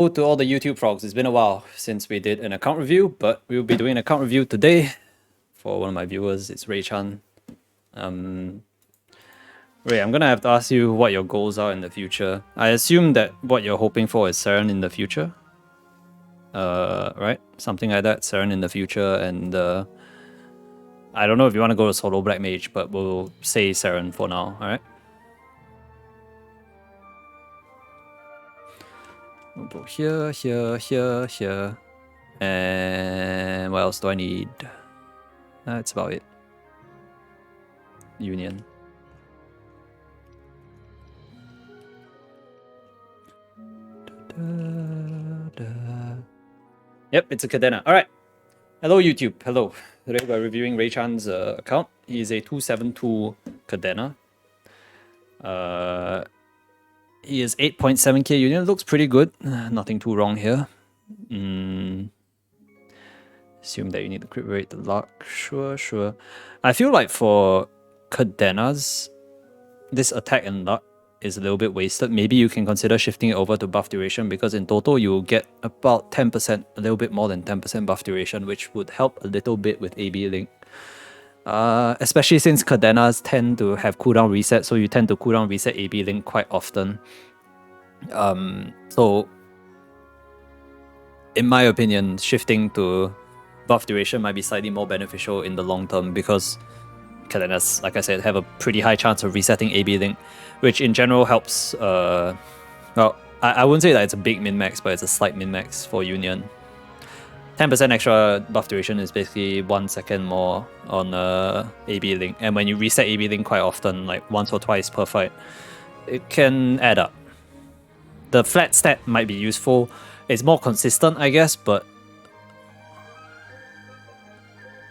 To all the YouTube frogs. It's been a while since we did an account review, but we'll be doing an account review today for one of my viewers. It's Ray Chan. Ray, I'm gonna have to ask you what your goals are in the future. I assume that what you're hoping for is Saren in the future. Right? Something like that, Saren in the future, and I don't know if you want to go to solo black mage, but we'll say Saren for now, alright? We'll go here, here, here, here. And what else do I need? That's about it. Union. Yep, it's a Cadena. Alright. Hello, YouTube. Hello. Today we're reviewing Ray Chan's account. He is a 272 Cadena. He is 8.7k union. Looks pretty good. Nothing too wrong here. Assume that you need the crit rate, the luck. Sure. I feel like for Cadenas, this attack and luck is a little bit wasted. Maybe you can consider shifting it over to buff duration, because in total you'll get about 10%, a little bit more than 10% buff duration, which would help a little bit with AB Link. Especially since Cadenas tend to have cooldown reset, so you tend to cooldown reset AB Link quite often. So in my opinion, shifting to buff duration might be slightly more beneficial in the long term, because Cadenas, like I said, have a pretty high chance of resetting AB Link, which in general helps, well, I wouldn't say that it's a big min-max, but it's a slight min-max for Union. 10% extra buff duration is basically 1 second more on AB Link, and when you reset AB Link quite often, like once or twice per fight, it can add up. The flat stat might be useful. It's more consistent, I guess, but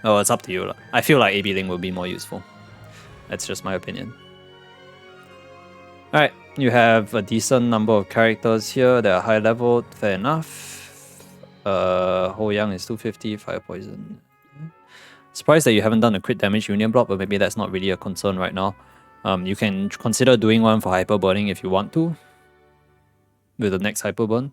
oh, it's up to you. I feel like AB Link will be more useful. That's just my opinion. Alright, you have a decent number of characters here that are high level, fair enough. Ho Yang is 250, Fire Poison. Surprised that you haven't done a crit damage union block, but maybe that's not really a concern right now. You can consider doing one for hyper burning if you want to, with the next hyper burn.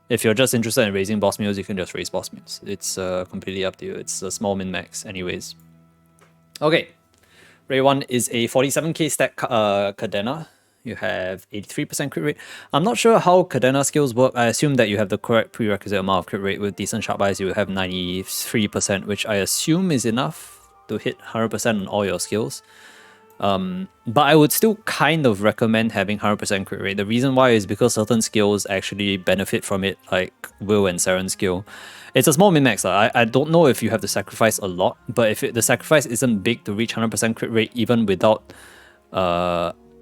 If you're just interested in raising boss meals, you can just raise boss meals. It's completely up to you. It's a small min-max anyways. Okay. Ray 1 is a 47k stack Cadena. You have 83% crit rate. I'm not sure how Cadena skills work. I assume that you have the correct prerequisite amount of crit rate. With decent sharp eyes, you have 93%, which I assume is enough to hit 100% on all your skills. But I would still kind of recommend having 100% crit rate. The reason why is because certain skills actually benefit from it, like Will and Saren's skill. It's a small min-max. I don't know if you have to sacrifice a lot, but if the sacrifice isn't big to reach 100% crit rate, even without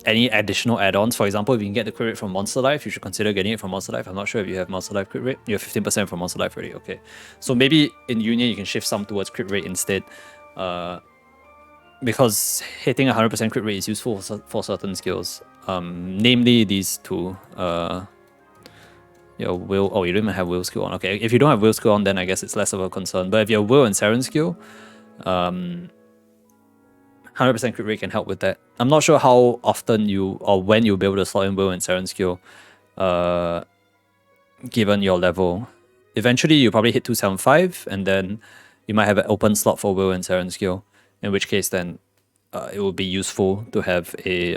any additional add-ons. For example, if you can get the crit rate from Monster Life, you should consider getting it from Monster Life. I'm not sure if you have Monster Life crit rate. You have 15% from Monster Life already, okay. So maybe in Union, you can shift some towards crit rate instead. Because hitting 100% crit rate is useful for certain skills. Namely these two. Your Will, oh, you don't even have Will skill on. Okay, if you don't have Will skill on, then I guess it's less of a concern. But if you have Will and Saren skill, 100% crit rate can help with that. I'm not sure how often or when you'll be able to slot in Will and Saren skill, given your level. Eventually, you probably hit 275, and then you might have an open slot for Will and Saren skill. In which case, then it will be useful to have a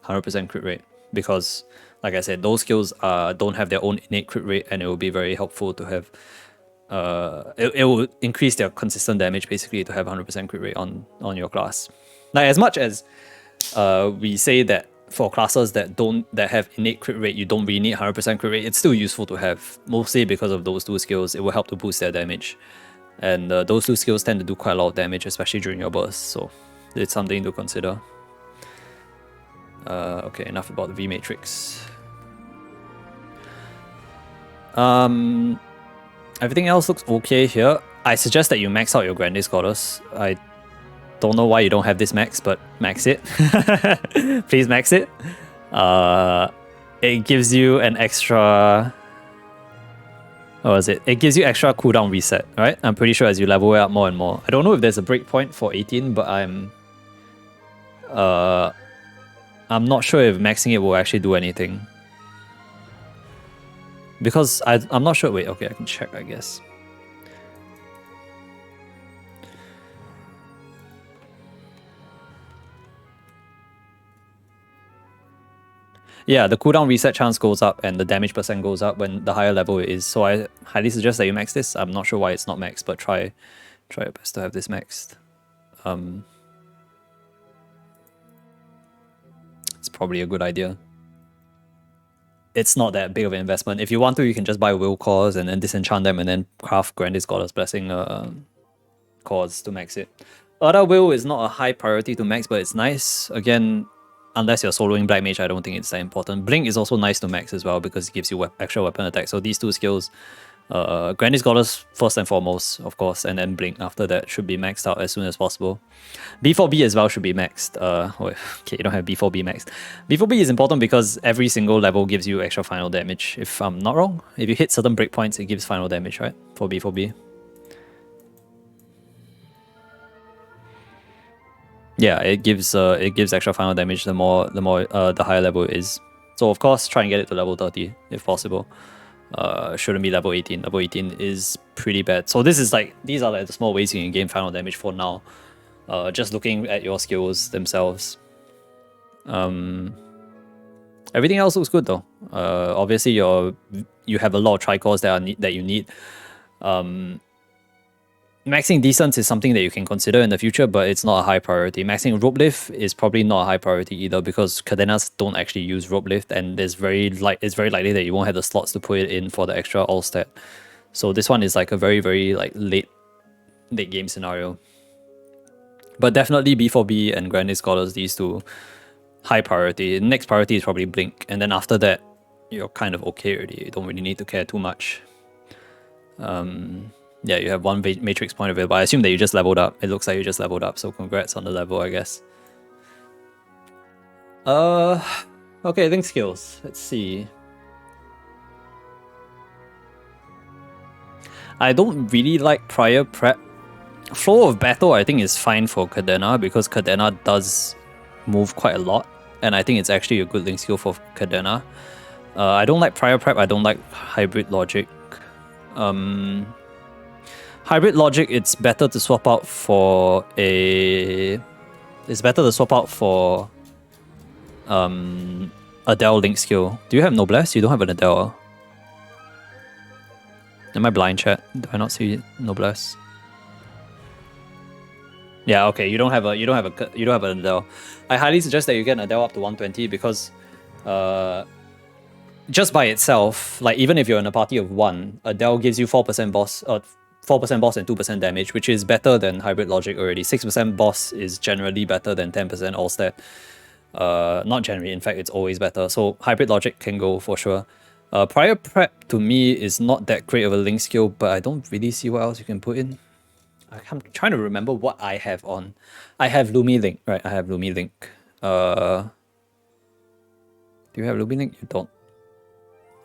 100% crit rate, because, like I said, those skills don't have their own innate crit rate, and it will be very helpful to have. It will increase their consistent damage basically to have 100% crit rate on your class. Like, as much as we say that for classes that have innate crit rate, you don't really need 100% crit rate, it's still useful to have, mostly because of those two skills. It will help to boost their damage. And those two skills tend to do quite a lot of damage, especially during your burst, so it's something to consider. Okay, enough about the V Matrix. Everything else looks okay here. I suggest that you max out your Grande Goddess. I don't know why you don't have this max, but max it. Please max it. It gives you an extra... What was it? It gives you extra cooldown reset, right? I'm pretty sure as you level it up more and more. I don't know if there's a breakpoint for 18, but I'm not sure if maxing it will actually do anything. Because I'm not sure. Wait, okay, I can check, I guess. Yeah, the cooldown reset chance goes up and the damage percent goes up when the higher level it is. So I highly suggest that you max this. I'm not sure why it's not maxed, but try your best to have this maxed. It's probably a good idea. It's not that big of an investment. If you want to, you can just buy will cores and then disenchant them and then craft Grandis Goddess Blessing cores to max it. Other will is not a high priority to max, but it's nice. Again, unless you're soloing Black Mage, I don't think it's that important. Blink is also nice to max as well because it gives you extra weapon attack. So these two skills, Grandis Goddess first and foremost, of course, and then Blink after that should be maxed out as soon as possible. B4B as well should be maxed. Okay, you don't have B4B maxed. B4B is important because every single level gives you extra final damage, if I'm not wrong. If you hit certain breakpoints, it gives final damage, right? For B4B. Yeah, it gives extra final damage the higher level it is. So of course, try and get it to level 30 if possible. Shouldn't be level 18. Level 18 is pretty bad. So these are like the small ways you can gain final damage for now. Just looking at your skills themselves. Everything else looks good though. Obviously you have a lot of tricores that you need. Maxing Decence is something that you can consider in the future, but it's not a high priority. Maxing Rope Lift is probably not a high priority either because Cadenas don't actually use Rope Lift, and it's very likely that you won't have the slots to put it in for the extra all stat. So this one is like a very, very like late game scenario. But definitely B4B and Grandis Goddess, these two, high priority. Next priority is probably Blink, and then after that, you're kind of okay already. You don't really need to care too much. Yeah, you have one matrix point available. I assume that you just leveled up. It looks like you just leveled up, so congrats on the level, I guess. Okay, link skills. Let's see. I don't really like prior prep. Flow of battle, I think, is fine for Cadena because Cadena does move quite a lot, and I think it's actually a good link skill for Cadena. I don't like prior prep. I don't like hybrid logic. Hybrid logic, it's better to swap out for Adele link skill. Do you have Noblesse? You don't have an Adele. Am I blind, chat? Do I not see Noblesse? Yeah, okay. You don't have an Adele. I highly suggest that you get an Adele up to 120 because just by itself, like even if you're in a party of 1, Adele gives you 4% boss and 2% damage, which is better than hybrid logic already. 6% boss is generally better than 10% all stat. Not generally, in fact, it's always better. So hybrid logic can go for sure. Prior prep to me is not that great of a link skill, but I don't really see what else you can put in. I'm trying to remember what I have on. I have Lumi Link, right? I have Lumi Link. Do you have Lumi Link? You don't.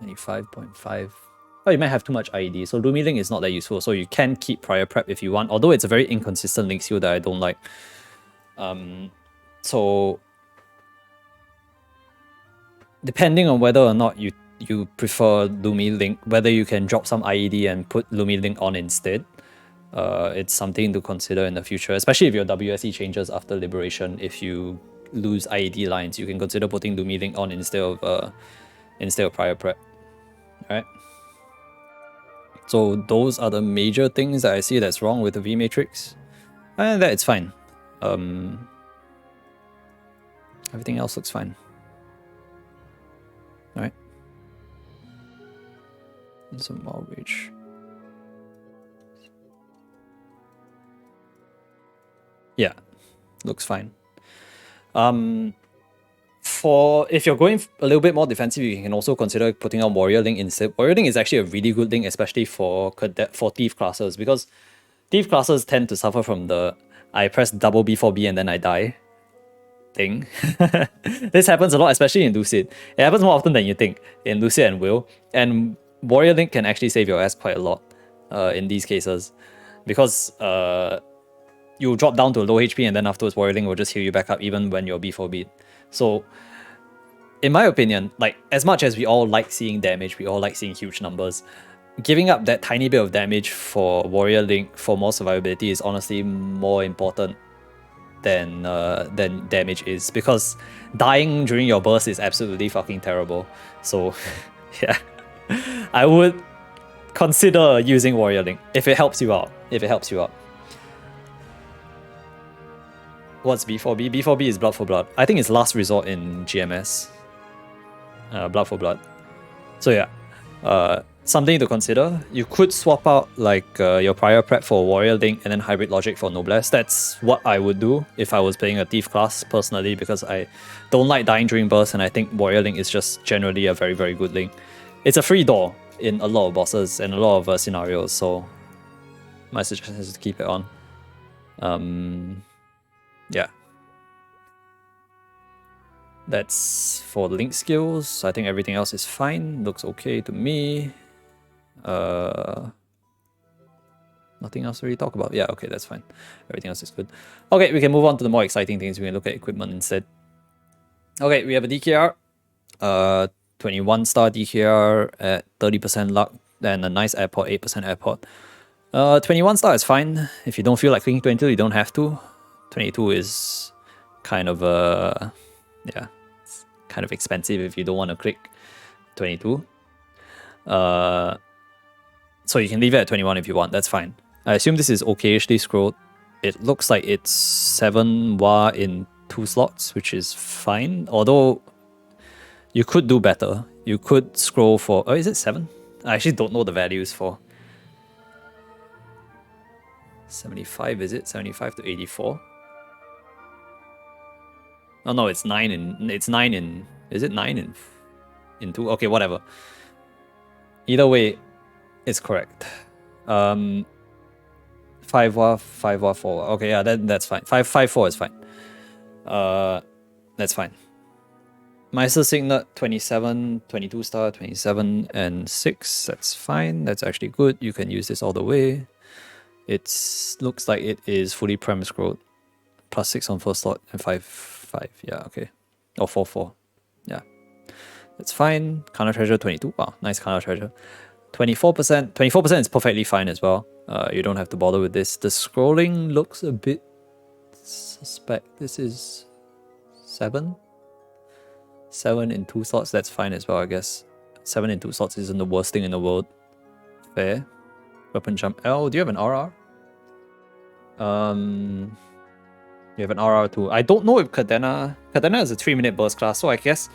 95.5. Oh, you might have too much IED. So Lumi Link is not that useful. So you can keep prior prep if you want, although it's a very inconsistent link skill that I don't like. So depending on whether or not you prefer Lumi Link, whether you can drop some IED and put Lumi Link on instead, it's something to consider in the future, especially if your WSE changes after Liberation. If you lose IED lines, you can consider putting Lumi Link on instead of prior prep. Alright. So those are the major things that I see that's wrong with the V Matrix. And that it's fine. Everything else looks fine. Alright. And some more reach. Yeah, looks fine. If you're going a little bit more defensive, you can also consider putting on Warrior Link instead. Warrior Link is actually a really good link, especially for Thief classes, because Thief classes tend to suffer from the I press double B4B and then I die thing. This happens a lot, especially in Lucid. It happens more often than you think in Lucid and Will. And Warrior Link can actually save your ass quite a lot in these cases, because you drop down to low HP and then afterwards Warrior Link will just heal you back up even when you're B4B. So in my opinion, like, as much as we all like seeing damage, we all like seeing huge numbers, giving up that tiny bit of damage for Warrior Link for more survivability is honestly more important than damage is, because dying during your burst is absolutely fucking terrible. So yeah, I would consider using Warrior Link if it helps you out. What's B4B? B4B is Blood for Blood. I think it's last resort in GMS. Blood for Blood. So yeah, something to consider. You could swap out like your prior prep for Warrior Link and then Hybrid Logic for Noblesse. That's what I would do if I was playing a Thief class personally, because I don't like dying during burst, and I think Warrior Link is just generally a very, very good link. It's a free door in a lot of bosses and a lot of scenarios, so my suggestion is to keep it on. Yeah. That's for the link skills. I think everything else is fine. Looks okay to me. Nothing else to really talk about. Yeah, okay, that's fine. Everything else is good. Okay, we can move on to the more exciting things. We can look at equipment instead. Okay, we have a DKR. 21 star DKR at 30% luck, and a nice airport, 8% airport. 21 star is fine. If you don't feel like clicking 22, you don't have to. 22 is kind of yeah, it's kind of expensive if you don't want to click 22. So you can leave it at 21 if you want, that's fine. I assume this is okayishly scrolled. It looks like it's 7 Wa in 2 slots, which is fine. Although you could do better. You could scroll for... Oh, is it 7? I actually don't know the values for... 75, is it? 75 to 84? Oh no, it's 9 in... It's 9 in... Is it 9 in 2? Okay, whatever. Either way, it's correct. 5 Wa, 4 Wa. Okay, yeah, that's fine. 5, 4 is fine. That's fine. Meister Signet 27, 22 star, 27, and 6. That's fine. That's actually good. You can use this all the way. It looks like it is fully premise scrolled. Plus 6 on first slot and 5, 5. Yeah, okay. Or 4, 4. Yeah. That's fine. Counter treasure 22. Wow, nice counter treasure. 24%. 24% is perfectly fine as well. You don't have to bother with this. The scrolling looks a bit suspect. This is 7. 7 in 2 slots, that's fine as well, I guess. 7 in 2 slots isn't the worst thing in the world. Fair. Weapon jump L. Do you have an RR? You have an RR too. I don't know if Cadena is a 3-minute burst class, so I guess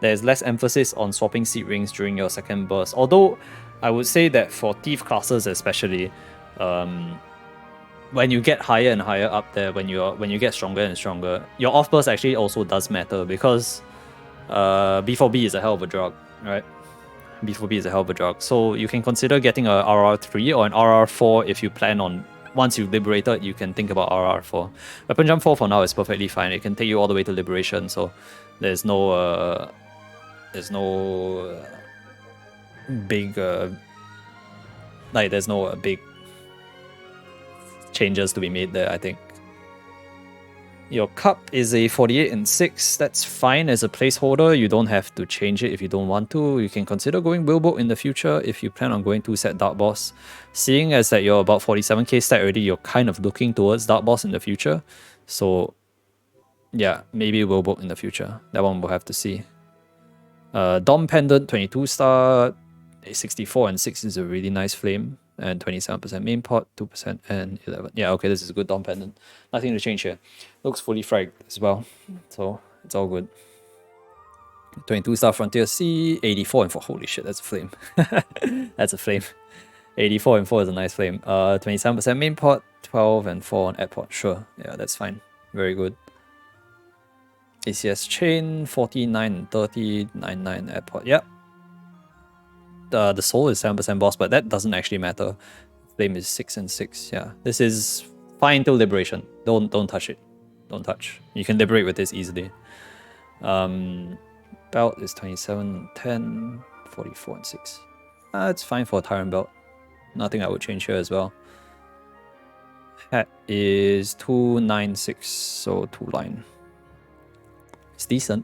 there's less emphasis on swapping seed rings during your second burst. Although I would say that for Thief classes especially, when you get higher and higher up there, when you get stronger and stronger, your off burst actually also does matter, because B4B is a hell of a drug, right? B4B is a hell of a drug. So you can consider getting a RR3 or an RR4 if you plan on, once you've liberated, you can think about RR4. Weapon jump 4 for now is perfectly fine. It can take you all the way to liberation, so there's no big big changes to be made there, I think. Your cup is a 48 and 6. That's fine as a placeholder. You don't have to change it if you don't want to. You can consider going Wilbook in the future if you plan on going 2-set Dark Boss. Seeing as that you're about 47k stat already, you're kind of looking towards Dark Boss in the future. So yeah, maybe Wilbook in the future. That one we'll have to see. Dom Pendant 22 star, 64 and 6 is a really nice flame. And 27% main pot, 2% and 11. Yeah, okay, this is a good Dom Pendant. Nothing to change here. Looks fully fragged as well, so it's all good. 22 star Frontier C, 84 and 4. Holy shit, that's a flame. That's a flame. 84 and 4 is a nice flame. 27% main pot, 12 and 4 on air pot. Sure, yeah, that's fine. Very good. ACS chain, 49 and 30, 99 air pot. Yep. The soul is 7% boss, but that doesn't actually matter. Flame is 6 and 6. Yeah, this is fine till liberation. Don't touch it. Don't touch. You can liberate with this easily. Belt is 27 and 10, 44 and 6. It's fine for a Tyrant belt. Nothing I would change here as well. Hat is 296, so 2 line. It's decent.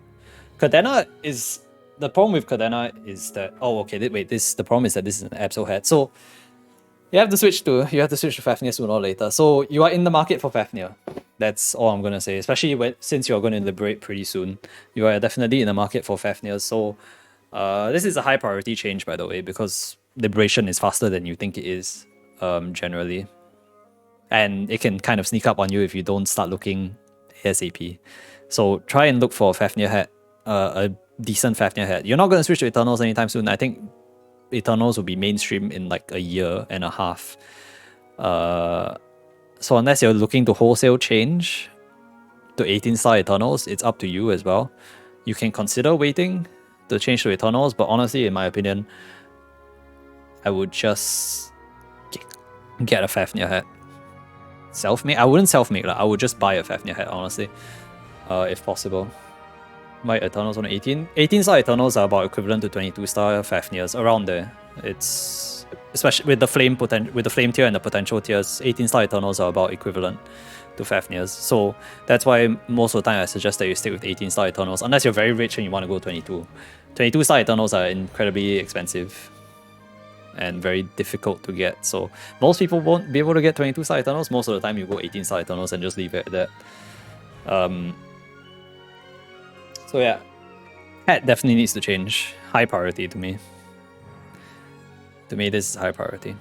Cadena is... The problem with Cadena is that... Oh, okay, wait, the problem is that this is an Absol hat. So, you have to switch to Fafnir sooner or later. So, you are in the market for Fafnir. That's all I'm going to say. Especially since you're going to liberate pretty soon. You are definitely in the market for Fafnir. So, this is a high priority change, by the way, because liberation is faster than you think it is, generally. And it can kind of sneak up on you if you don't start looking ASAP. So try and look for a Fafnir hat, a decent Fafnir hat. You're not going to switch to Eternals anytime soon. I think Eternals will be mainstream in like a year and a half. So unless you're looking to wholesale change to 18-star Eternals, it's up to you as well. You can consider waiting to change to Eternals, but honestly, in my opinion, I would just get a Fafnir hat. Self-make? I wouldn't self-make. I would just buy a Fafnir hat, honestly, if possible. My Eternals on 18. 18-star Eternals are about equivalent to 22-star Fafnirs, around there. It's especially with the flame tier and the potential tiers. 18-star Eternals are about equivalent to Fafnirs. So that's why most of the time I suggest that you stick with 18-star Eternals, unless you're very rich and you want to go 22. 22-star Eternals are incredibly expensive and very difficult to get. So most people won't be able to get 22-star Eternals. Most of the time you go 18-star Eternals and just leave it at that. So yeah, hat definitely needs to change. High priority to me. To me, this is high priority.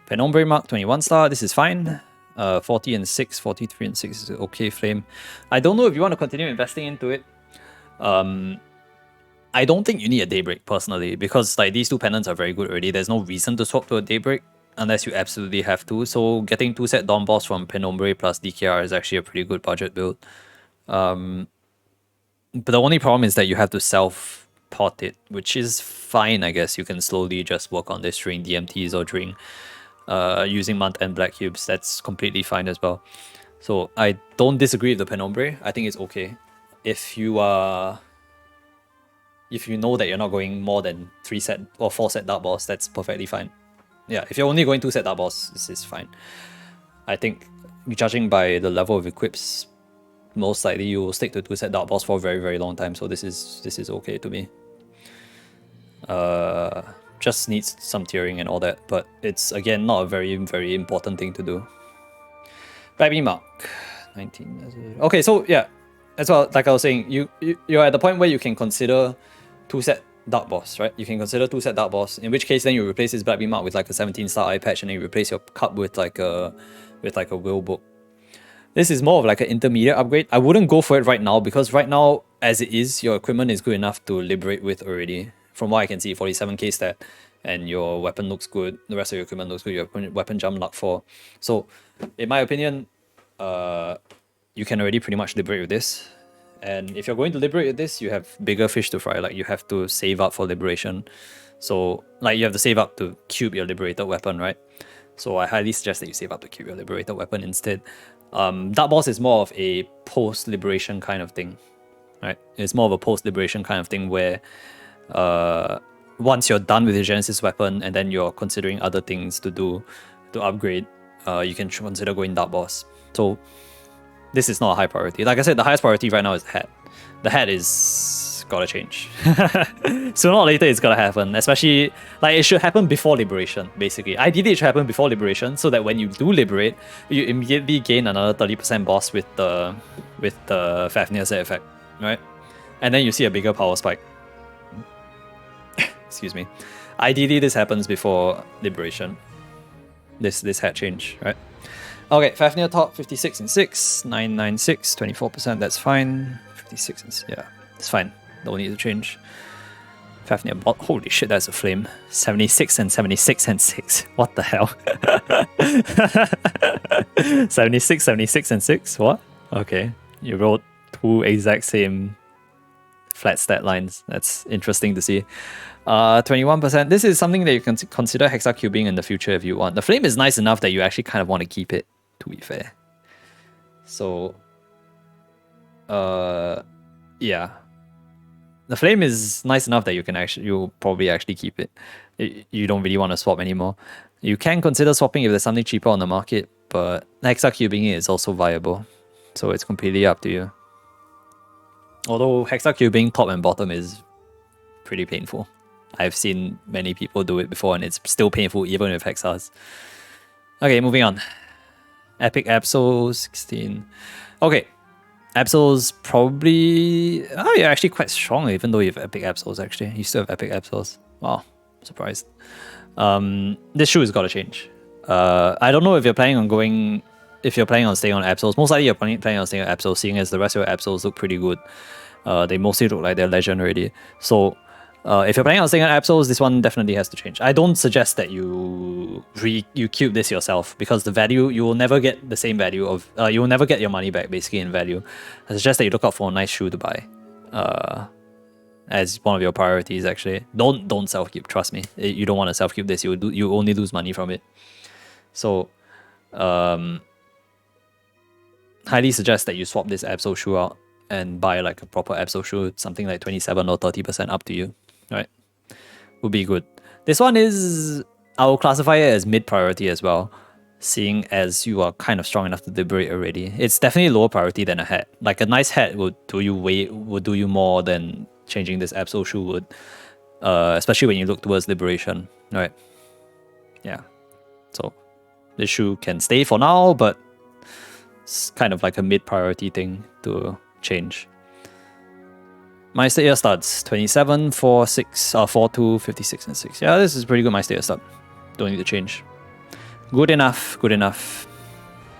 Penombre Mark 21-star, this is fine. 40 and 6, 43 and 6 is okay flame. I don't know if you want to continue investing into it. I don't think you need a Daybreak personally, because like these two pendants are very good already. There's no reason to swap to a Daybreak unless you absolutely have to. So getting 2-set Dawn Boss from Penombre plus DKR is actually a pretty good budget build. But the only problem is that you have to self-pot it, which is fine, I guess. You can slowly just work on this during DMTs or during using month-end black cubes. That's completely fine as well. So I don't disagree with the Penombre. I think it's okay. If you know that you're not going more than 3-set or 4-set Dark Boss, that's perfectly fine. Yeah, if you're only going 2-set Dark Boss, this is fine. I think, judging by the level of equips, most likely you will stick to 2-set Dark Boss for a very, very long time, so this is okay to me. Just needs some tiering and all that, but it's, again, not a very, very important thing to do. Baby Mark, 19. Okay, so yeah, as well, like I was saying, you're at the point where you can consider 2-set Dark Boss, right? You can consider 2-set Dark Boss, in which case then you replace this Black Beam Mark with like a 17-star eye patch, and then you replace your cup with like a Will Book. This is more of like an intermediate upgrade. I wouldn't go for it right now, because right now, as it is, your equipment is good enough to liberate with already. From what I can see, 47k stat, and your weapon looks good, the rest of your equipment looks good, your weapon jump luck 4. So, in my opinion, you can already pretty much liberate with this. And if you're going to liberate with this, you have bigger fish to fry. Like, you have to save up for liberation. So, like, you have to save up to cube your liberated weapon, right? So I highly suggest that you save up to cube your liberated weapon instead. Dark Boss is more of a post-liberation kind of thing, right? It's more of a post-liberation kind of thing where once you're done with your Genesis weapon and then you're considering other things to do to upgrade, you can consider going Dark Boss. So this is not a high priority. Like I said, the highest priority right now is the hat. The hat is gotta change. Sooner or later it's gotta happen, especially like it should happen before liberation, basically. Ideally it should happen before liberation so that when you do liberate, you immediately gain another 30% boss with the Fafnir set effect, right? And then you see a bigger power spike. Excuse me. Ideally this happens before liberation. This hat change, right? Okay, Fafnir top 56 and 6, 996, 24%, that's fine. 56 and yeah, it's fine. Don't need to change. Fafnir bot, holy shit, that's a flame. 76 and 76 and 6. What the hell? 76, 76 and 6? What? Okay, you wrote 2 exact same flat stat lines. That's interesting to see. 21%. This is something that you can consider hexacubing in the future if you want. The flame is nice enough that you actually kind of want to keep it, to be fair. So, yeah. The flame is nice enough that you'll probably actually keep it. You don't really want to swap anymore. You can consider swapping if there's something cheaper on the market, but hexacubing it is also viable. So it's completely up to you. Although hexacubing top and bottom is pretty painful. I've seen many people do it before and it's still painful even with hexas. Okay, moving on. Epic Absol 16. Okay. Absol's probably... Oh, you're actually quite strong even though you have Epic Absols actually. You still have Epic Absols. Wow, surprised. This shoe has got to change. I don't know if you're planning on going... If you're planning on staying on Absols. Most likely you're planning on staying on Absols, seeing as the rest of your Absols look pretty good. They mostly look like they're legend already. So if you're planning on staying on Absols, this one definitely has to change. I don't suggest that you cube this yourself because the value, you will never get the same value of... you will never get your money back basically in value. I suggest that you look out for a nice shoe to buy. As one of your priorities actually. Don't self-cube, trust me. You don't want to self-cube this, you only lose money from it. So highly suggest that you swap this Absol shoe out and buy like a proper Absol shoe, something like 27 or 30% up to you. Right? Would be good. This one is... I will classify it as mid-priority as well, seeing as you are kind of strong enough to liberate already. It's definitely lower priority than a hat. Like a nice hat would do you more than changing this Absol shoe would. Especially when you look towards liberation. Right? Yeah. So this shoe can stay for now, but it's kind of like a mid-priority thing to change. Meister Ear starts 27, 4, 6, 4, 2, 56, and 6. Yeah, this is pretty good Meister Ear start. Don't need to change. Good enough, good enough.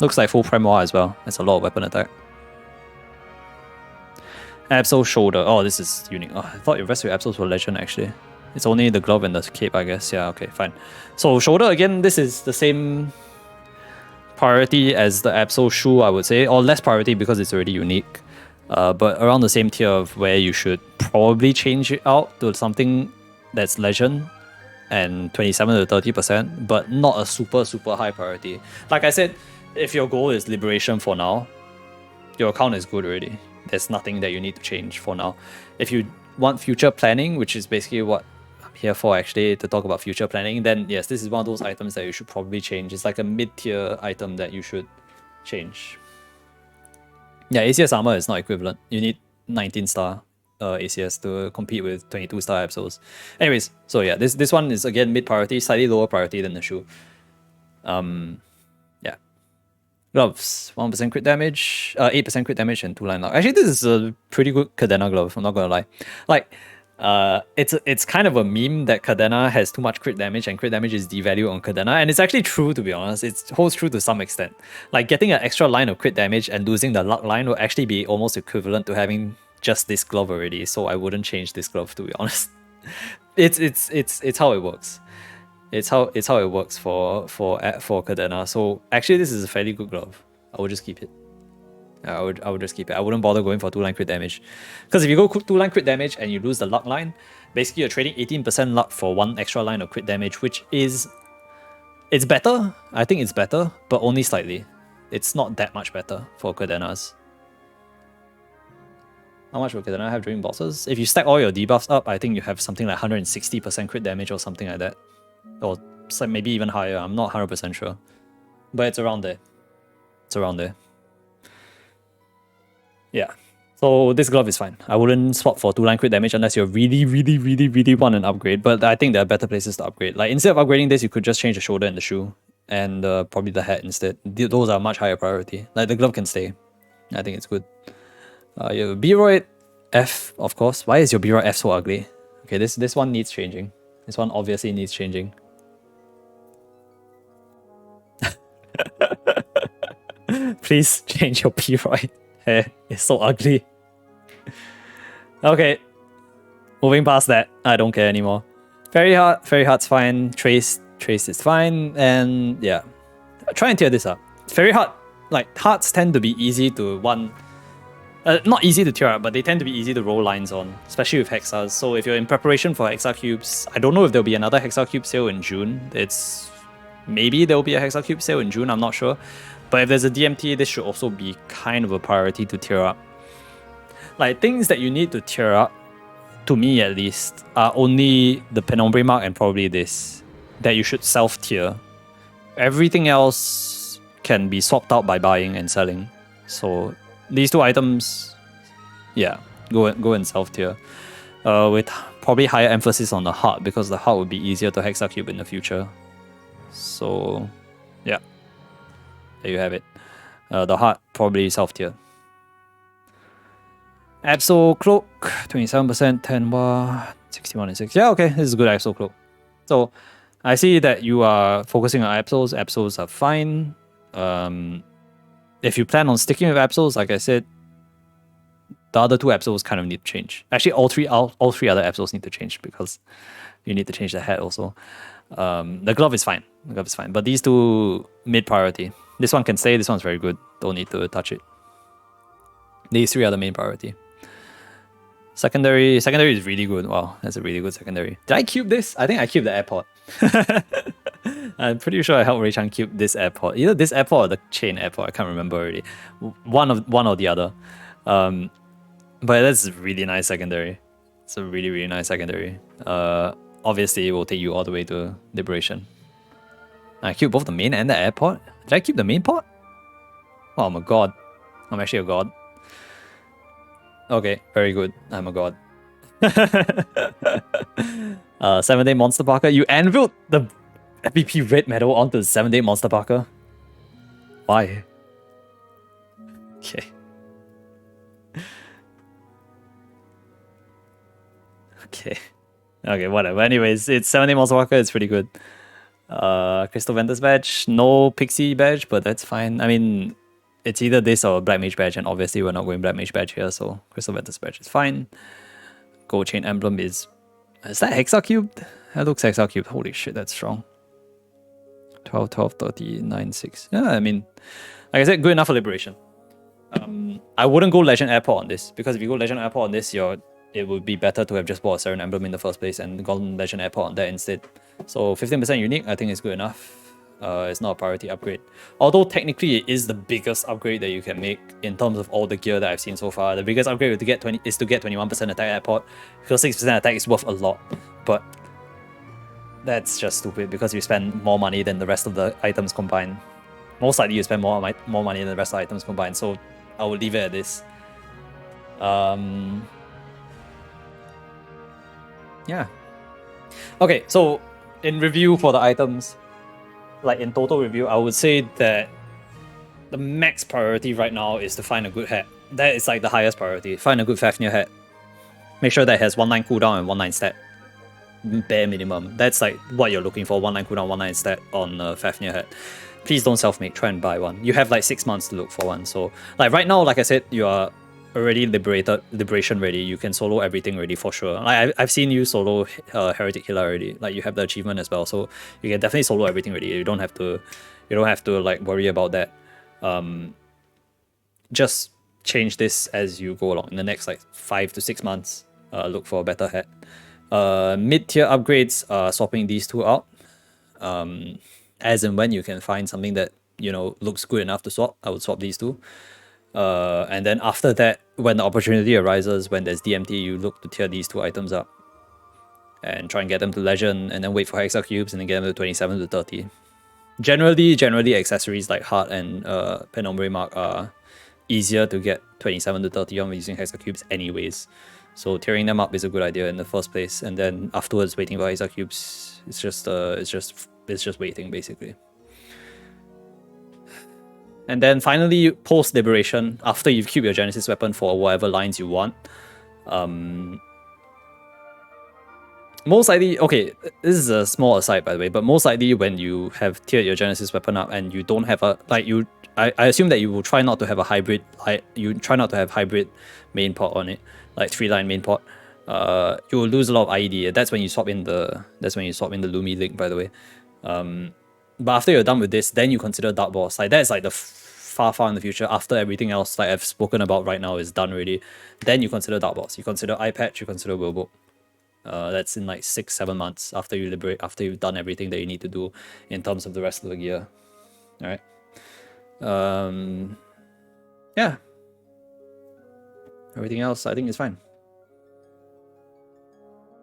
Looks like full Premoir as well. That's a lot of weapon attack. Absol shoulder. Oh, this is unique. Oh, I thought your rest of your Absols were legend actually. It's only the glove and the cape, I guess. Yeah, okay, fine. So shoulder, again, this is the same priority as the Absol shoe, I would say. Or less priority because it's already unique. But around the same tier of where you should probably change it out to something that's legend and 27 to 30%, but not a super high priority. Like I said, if your goal is liberation for now, your account is good already. There's nothing that you need to change for now. If you want future planning, which is basically what I'm here for actually, to talk about future planning, then yes, this is one of those items that you should probably change. It's like a mid-tier item that you should change. Yeah, ACS armor is not equivalent. You need 19 star ACS to compete with 22 star Absols. Anyways, so yeah, this one is again mid priority, slightly lower priority than the shoe. Yeah. Gloves, 1% crit damage, 8% crit damage and 2-line lock. Actually, this is a pretty good Cadena glove, I'm not gonna lie. Like, it's kind of a meme that Cadena has too much crit damage and crit damage is devalued on Cadena, and it's actually true, to be honest. It holds true to some extent. Like getting an extra line of crit damage and losing the luck line will actually be almost equivalent to having just this glove already, so I wouldn't change this glove, to be honest. It's how it works. It's how it works for Cadena. So actually this is a fairly good glove. I would just keep it. I would just keep it. I wouldn't bother going for 2-line crit damage. Because if you go 2-line crit damage and you lose the luck line, basically you're trading 18% luck for 1 extra line of crit damage, which is... It's better. I think it's better, but only slightly. It's not that much better for Cadenas. How much will Cadena have during bosses? If you stack all your debuffs up, I think you have something like 160% crit damage or something like that. Or maybe even higher, I'm not 100% sure. But it's around there. It's around there. Yeah. So this glove is fine. I wouldn't swap for 2-line crit damage unless you really want an upgrade. But I think there are better places to upgrade. Like instead of upgrading this, you could just change the shoulder and the shoe. And probably the hat instead. Those are much higher priority. Like the glove can stay. I think it's good. You have B-Royd F, of course. Why is your B-Royd F so ugly? Okay, this one needs changing. This one obviously needs changing. Please change your B-Royd hair. It's so ugly. Okay. Moving past that. I don't care anymore. Fairy Heart's fine. Trace is fine. And yeah. Try and tear this up. Fairy Heart, like hearts tend to be easy to not easy to tear up, but they tend to be easy to roll lines on, especially with Hexas. So if you're in preparation for Hexa Cubes, I don't know if there'll be another Hexa Cube sale in June. Maybe there'll be a Hexa Cube sale in June, I'm not sure. But if there's a DMT, this should also be kind of a priority to tear up. Like things that you need to tear up, to me at least, are only the Penombre Mark and probably this, that you should self-tier. Everything else can be swapped out by buying and selling. So these two items, yeah, go in self tier. With probably higher emphasis on the heart, because the heart would be easier to hexacube in the future. So, yeah, there you have it. The heart probably self tier. Absol Cloak, 27%, 10 bar, 61 and 6. Yeah, okay, this is a good Absol Cloak. So, I see that you are focusing on Absols. Absols are fine. If you plan on sticking with Absols, like I said, the other two Absols kind of need to change. Actually, all three other Absols need to change because you need to change the hat also. The glove is fine. The glove is fine. But these two, mid priority. This one can stay. This one's very good. Don't need to touch it. These three are the main priority. Secondary is really good. Wow, that's a really good secondary. Did I cube this? I think I cubed the airport. I'm pretty sure I helped Raychan cube this airport. Either this airport or the chain airport. I can't remember already. One or the other. But that's a really nice secondary. It's a really, really nice secondary. Obviously, it will take you all the way to Liberation. I cubed both the main and the airport. Did I cube the main port? Oh, I'm a god. I'm actually a god. Okay, very good. I'm a god. 7-day Monster Parker. You anviled the FBP red medal onto the 7-day Monster Parker? Why? Okay. Okay, whatever. Anyways, it's 7-day Monster Parker. It's pretty good. Crystal Ventus badge. No Pixie badge, but that's fine. I mean, it's either this or Black Mage badge, and obviously we're not going Black Mage badge here, so Crystal Ventus badge is fine. Gold Chain Emblem is that Hexa cubed? That looks Hexa cubed. Holy shit, that's strong. 12, 12, 30, 9, 6. Yeah, I mean, like I said, good enough for Liberation. I wouldn't go Legend Airport on this, because if you go Legend Airport on this, it would be better to have just bought a Seren Emblem in the first place and gone Legend Airport on that instead. So 15% unique, I think is good enough. It's not a priority upgrade. Although technically it is the biggest upgrade that you can make in terms of all the gear that I've seen so far. The biggest upgrade is to get 21% attack airport, because 6% attack is worth a lot. But that's just stupid because you spend more money than the rest of the items combined. Most likely you spend more money than the rest of the items combined, so I will leave it at this. Yeah. Okay, so in review for the items, like in total review, I would say that the max priority right now is to find a good hat. That is like the highest priority. Find a good Fafnir hat. Make sure that it has 1-9 cooldown and 1-9 stat. Bare minimum. That's like what you're looking for, 1-9 cooldown, 1-9 stat on a Fafnir hat. Please don't self-make, try and buy one. You have like 6 months to look for one. So like right now, like I said, you are already liberation ready. You can solo everything ready for sure. Like I've seen you solo Heretic Healer already. Like you have the achievement as well, so you can definitely solo everything ready. You don't have to like worry about that. Just change this as you go along in the next like 5 to 6 months. Look for a better hat. Mid-tier upgrades, swapping these two out. As and when you can find something that looks good enough to swap, I would swap these two. And then after that, when the opportunity arises, when there's DMT, you look to tier these two items up and try and get them to Legend, and then wait for Hexa cubes and then get them to 27 to 30. Generally accessories like Heart and Penombre Mark are easier to get 27 to 30 on using Hexa cubes anyways. So tearing them up is a good idea in the first place, and then afterwards waiting for Hexa cubes, it's just waiting basically. And then finally, post-liberation, after you've cubed your Genesis weapon for whatever lines you want, most likely, okay, this is a small aside by the way, but most likely when you have tiered your Genesis weapon up and you don't have a, I assume that you will try not to have a hybrid, hybrid main port on it, like 3-line main port. You will lose a lot of IED. That's when you swap in the Lumi link, by the way. But after you're done with this, then you consider Dark Boss. Like that's like the far in the future. After everything else like I've spoken about right now is done already, then you consider Dark Boss. You consider Eye Patch. You consider Willbook. That's in like 6-7 months after you liberate. After you've done everything that you need to do in terms of the rest of the gear. All right. Yeah. Everything else I think is fine.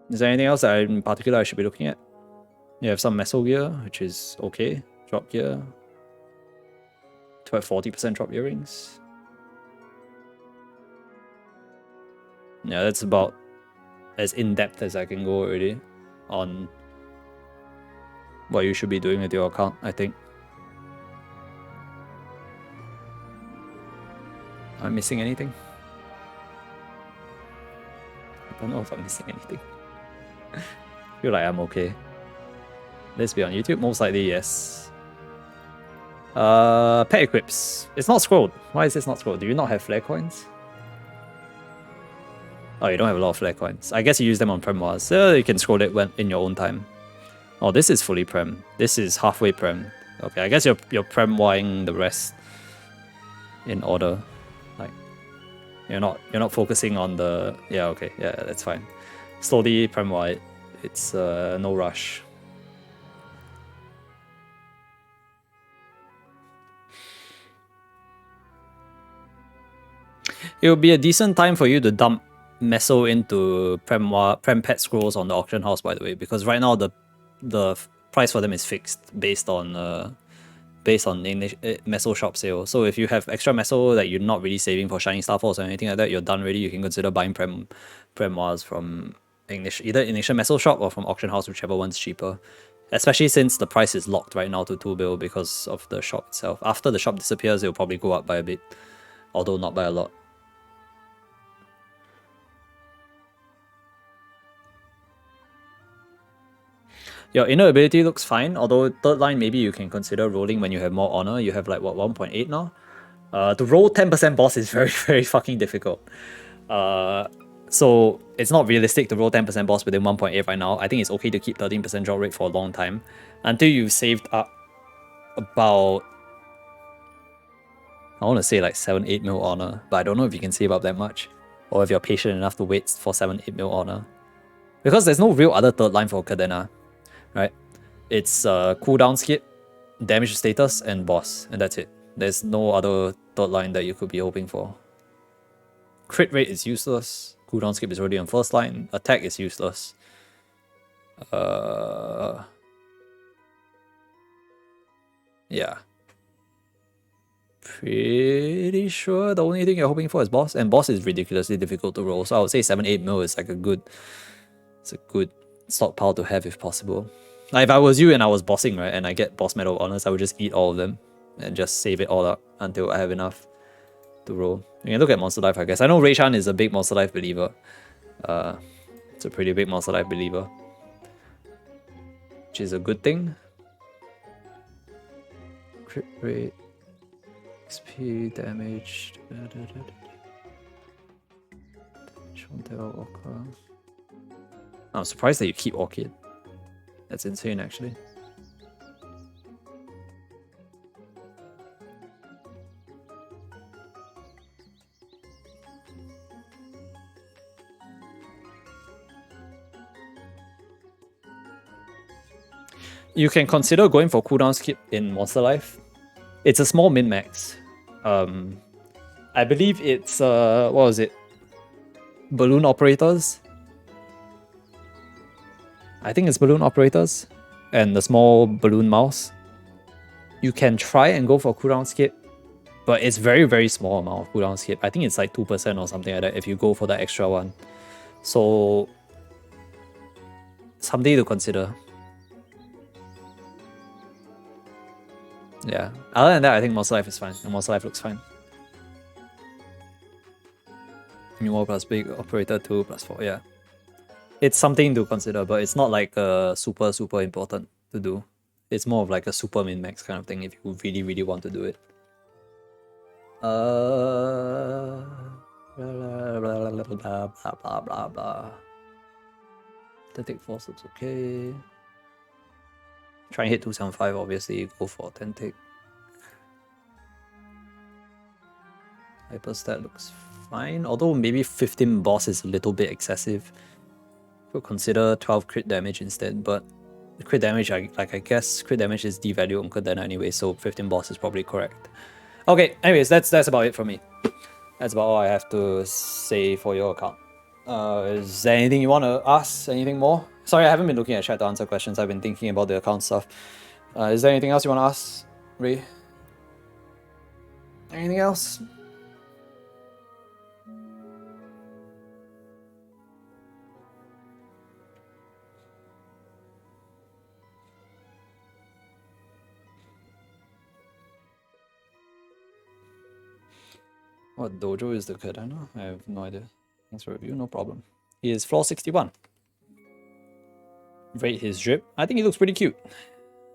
Is there anything else that in particular I should be looking at? You have some Meso gear, which is okay. Drop gear. 40% drop earrings. Yeah, that's about as in-depth as I can go already on what you should be doing with your account, I think. Am I missing anything? I don't know if I'm missing anything. I feel like I'm okay. Let's be on YouTube, most likely yes. Pet equips. It's not scrolled. Why is this not scrolled? Do you not have flare coins? Oh, you don't have a lot of flare coins. I guess you use them on Prem Wars. So you can scroll it when in your own time. Oh, this is fully Prem. This is halfway Prem. Okay, I guess you're Prem-wing the rest in order. Like you're not focusing on the okay, that's fine. Slowly Prem-wide. It's no rush. It would be a decent time for you to dump Meso into Prem pet scrolls on the auction house, by the way, because right now the price for them is fixed based on English Meso shop sale. So if you have extra Meso that you're not really saving for Shining Star Falls or anything like that, you're done already. You can consider buying Prem Wars from either Initial Meso shop or from auction house, whichever one's cheaper. Especially since the price is locked right now to 2 bill because of the shop itself. After the shop disappears, it'll probably go up by a bit, although not by a lot. Your inner ability looks fine, although third line maybe you can consider rolling when you have more honor. You have like what 1.8 now? To roll 10% boss is very, very fucking difficult. So it's not realistic to roll 10% boss within 1.8 right now. I think it's okay to keep 13% drop rate for a long time until you've saved up about, I want to say like 7-8 mil honor, but I don't know if you can save up that much or if you're patient enough to wait for 7-8 mil honor. Because there's no real other third line for Cadena, right? It's cooldown skip, damage status, and boss, and that's it. There's no other third line that you could be hoping for. Crit rate is useless. Cooldown skip is already on first line. Attack is useless. Yeah. Pretty sure the only thing you're hoping for is boss, and boss is ridiculously difficult to roll. So I would say 7-8 mil is like a good stockpile to have if possible. Like if I was you and I was bossing, right, and I get boss medal honors, I would just eat all of them and just save it all up until I have enough to roll. You can look at Monster Life, I guess. I know Reishan is a big Monster Life believer. It's a pretty big Monster Life believer, which is a good thing. Crit rate, XP, damage. I'm surprised that you keep Orchid. That's insane, actually. You can consider going for cooldown skip in Monster Life. It's a small min-max. I believe it's, what was it? Balloon Operators? I think it's Balloon Operators and the small balloon mouse. You can try and go for cooldown skip, but it's very, very small amount of cooldown skip. I think it's like 2% or something like that if you go for the extra one. So, something to consider. Yeah. Other than that, I think Monster Life is fine. And Monster Life looks fine. More plus big operator 2 plus 4, yeah. It's something to consider, but it's not like super, super important to do. It's more of like a super min-max kind of thing if you really, really want to do it. Blah, blah, blah, blah. Tentic Force looks okay. Try and hit 275, obviously. Go for Tentic. Hyperstat looks fine, although maybe 15 boss is a little bit excessive. Could consider 12 crit damage instead, but the crit damage, I guess crit damage is devalued on Cadena anyway, so 15 boss is probably correct. Okay, anyways, that's about it for me. That's about all I have to say for your account. Is there anything you want to ask? Anything more? Sorry, I haven't been looking at chat to answer questions. I've been thinking about the account stuff. Is there anything else you want to ask, Ray? Anything else? What dojo is the Cadena? I have no idea. Thanks for review, no problem. He is floor 61. Rate his drip. I think he looks pretty cute.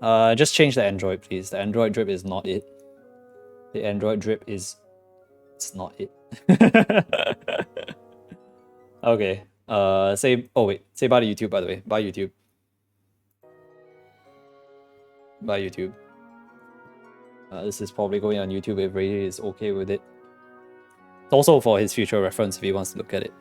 Just change the Android, please. The Android drip is not it. The Android drip is... It's not it. Okay. Say... Oh, wait. Say bye to YouTube, by the way. Bye, YouTube. Bye, YouTube. This is probably going on YouTube if Ray is okay with it. It's also for his future reference if he wants to look at it.